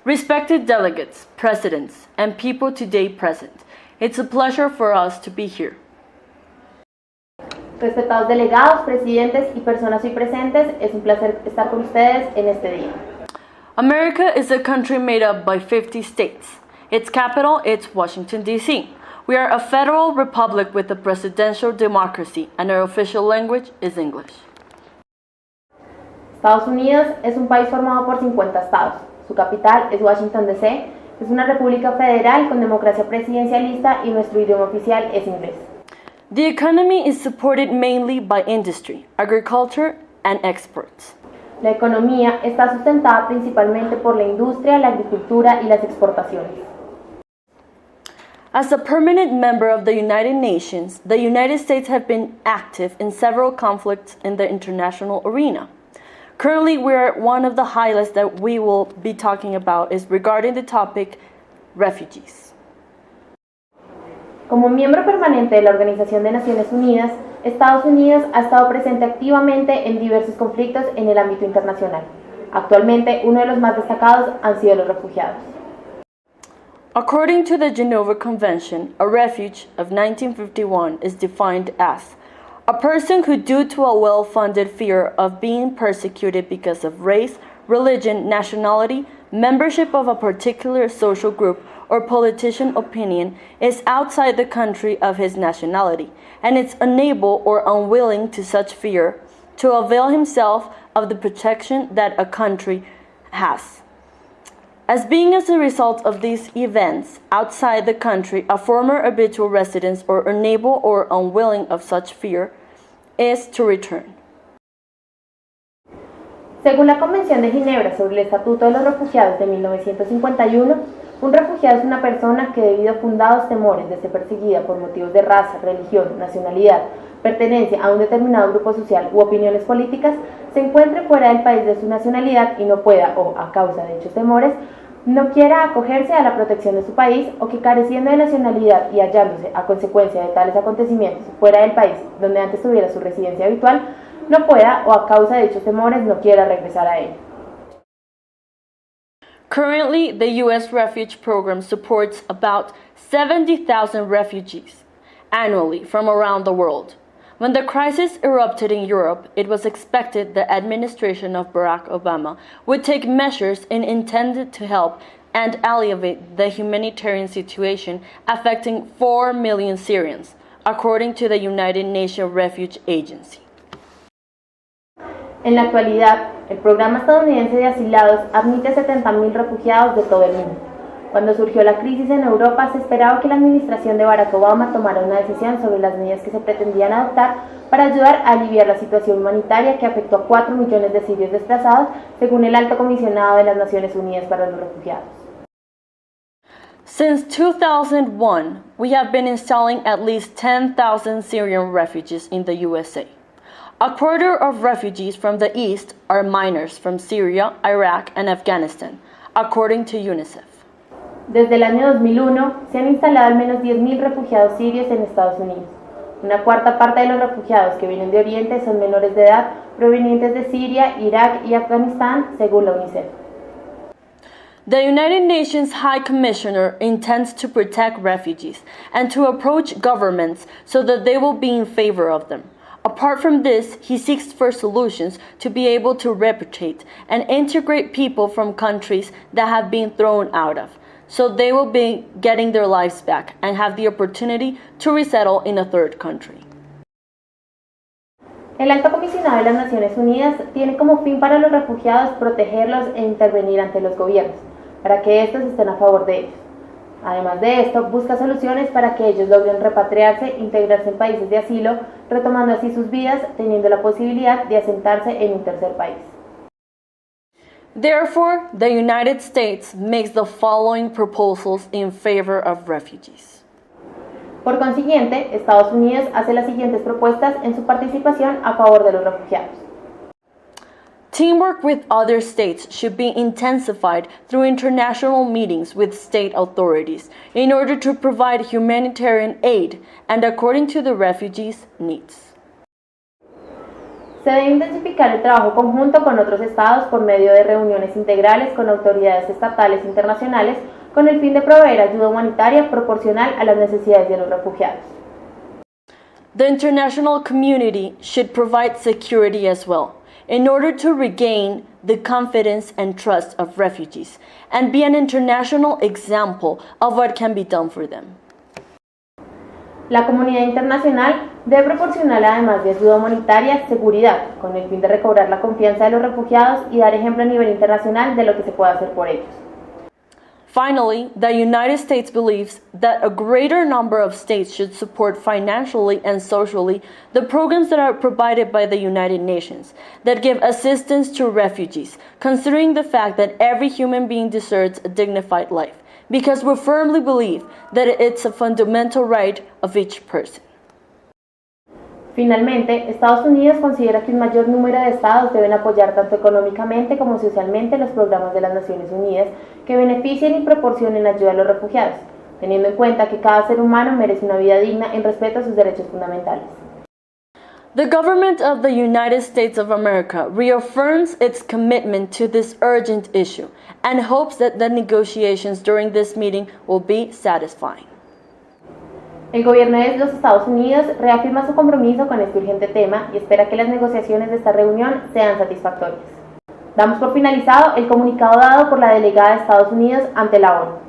Respected delegates, presidents, and people today present, it's a pleasure for us to be here. Respetados delegados, presidentes y personas hoy presentes, es un placer estar con ustedes en este día. America is a country made up by 50 states. Its capital is Washington, D.C. We are a federal republic with a presidential democracy, and our official language is English. Estados Unidos es un país formado por 50 estados. Su capital es Washington, D.C. Es una república federal con democracia presidencialista y nuestro idioma oficial es inglés. The economy is supported mainly by industry, agriculture, and exports. La economía está sustentada principalmente por la industria, la agricultura y las exportaciones. As a permanent member of the United Nations, the United States have been active in several conflicts in the international arena. Currently, one of the highlights that we will be talking about is regarding the topic refugees. Como miembro permanente de la Organización de Naciones Unidas, Estados Unidos ha estado presente activamente en diversos conflictos en el ámbito internacional. Actualmente, uno de los más destacados han sido los refugiados. According to the Geneva Convention, a refuge of 1951 is defined as a person who, due to a well-funded fear of being persecuted because of race, religion, nationality, membership of a particular social group, or politician opinion, is outside the country of his nationality, and is unable or unwilling to such fear to avail himself of the protection that a country has. As a result of these events outside the country, a former habitual resident or unable or unwilling of such fear is to return. Según la Convención de Ginebra sobre el Estatuto de los Refugiados de 1951, un refugiado es una persona que, debido a fundados temores de ser perseguida por motivos de raza, religión, nacionalidad, pertenencia a un determinado grupo social u opiniones políticas, se encuentre fuera del país de su nacionalidad y no pueda, o a causa de dichos temores, no quiera acogerse a la protección de su país, o que, careciendo de nacionalidad y hallándose a consecuencia de tales acontecimientos fuera del país donde antes tuviera su residencia habitual, no pueda, o a causa de dichos temores, no quiera regresar a él. Currently, the U.S. Refuge Program supports about 70,000 refugees annually from around the world. When the crisis erupted in Europe, it was expected the administration of Barack Obama would take measures intended to help and alleviate the humanitarian situation affecting 4 million Syrians, according to the United Nations Refuge Agency. En la actualidad, el programa estadounidense de asilados admite 70.000 refugiados de todo el mundo. Cuando surgió la crisis en Europa, se esperaba que la administración de Barack Obama tomara una decisión sobre las medidas que se pretendían adoptar para ayudar a aliviar la situación humanitaria que afectó a 4 millones de sirios desplazados, según el Alto Comisionado de las Naciones Unidas para los Refugiados. Since 2001, we have been installing at least 10,000 Syrian refugees in the USA. A quarter of refugees from the East are minors from Syria, Iraq, and Afghanistan, according to UNICEF. Desde el año 2001, se han instalado al menos 10.000 refugiados sirios en Estados Unidos. Una cuarta parte de los refugiados que vienen de Oriente son menores de edad provenientes de Siria, Irak y Afganistán, según la UNICEF. The United Nations High Commissioner intends to protect refugees and to approach governments so that they will be in favor of them. Apart from this, he seeks for solutions to be able to repatriate and integrate people from countries that have been thrown out of, so they will be getting their lives back and have the opportunity to resettle in a third country. El Alto Comisionado de las Naciones Unidas tiene como fin para los refugiados protegerlos e intervenir ante los gobiernos, para que estos estén a favor de ellos. Además de esto, busca soluciones para que ellos logren repatriarse, integrarse en países de asilo, retomando así sus vidas, teniendo la posibilidad de asentarse en un tercer país. Therefore, the United States makes the following proposals in favor of refugees. Por consiguiente, Estados Unidos hace las siguientes propuestas en su participación a favor de los refugiados. Teamwork with other states should be intensified through international meetings with state authorities in order to provide humanitarian aid and according to the refugees' needs. Se debe intensificar el trabajo conjunto con otros estados por medio de reuniones integrales con autoridades estatales e internacionales con el fin de proveer ayuda humanitaria proporcional a las necesidades de los refugiados. The international community should provide security as well, in order to regain the confidence and trust of refugees, and be an international example of what can be done for them. La comunidad internacional debe proporcionar, además de ayuda humanitaria, seguridad, con el fin de recobrar la confianza de los refugiados y dar ejemplo a nivel internacional de lo que se puede hacer por ellos. Finally, the United States believes that a greater number of states should support financially and socially the programs that are provided by the United Nations that give assistance to refugees, considering the fact that every human being deserves a dignified life, because we firmly believe that it's a fundamental right of each person. Finalmente, Estados Unidos considera que un mayor número de estados deben apoyar tanto económicamente como socialmente los programas de las Naciones Unidas que beneficien y proporcionen ayuda a los refugiados, teniendo en cuenta que cada ser humano merece una vida digna en respeto a sus derechos fundamentales. The government of the United States of America reaffirms its commitment to this urgent issue and hopes that the negotiations during this meeting will be satisfying. El gobierno de los Estados Unidos reafirma su compromiso con este urgente tema y espera que las negociaciones de esta reunión sean satisfactorias. Damos por finalizado el comunicado dado por la delegada de Estados Unidos ante la ONU.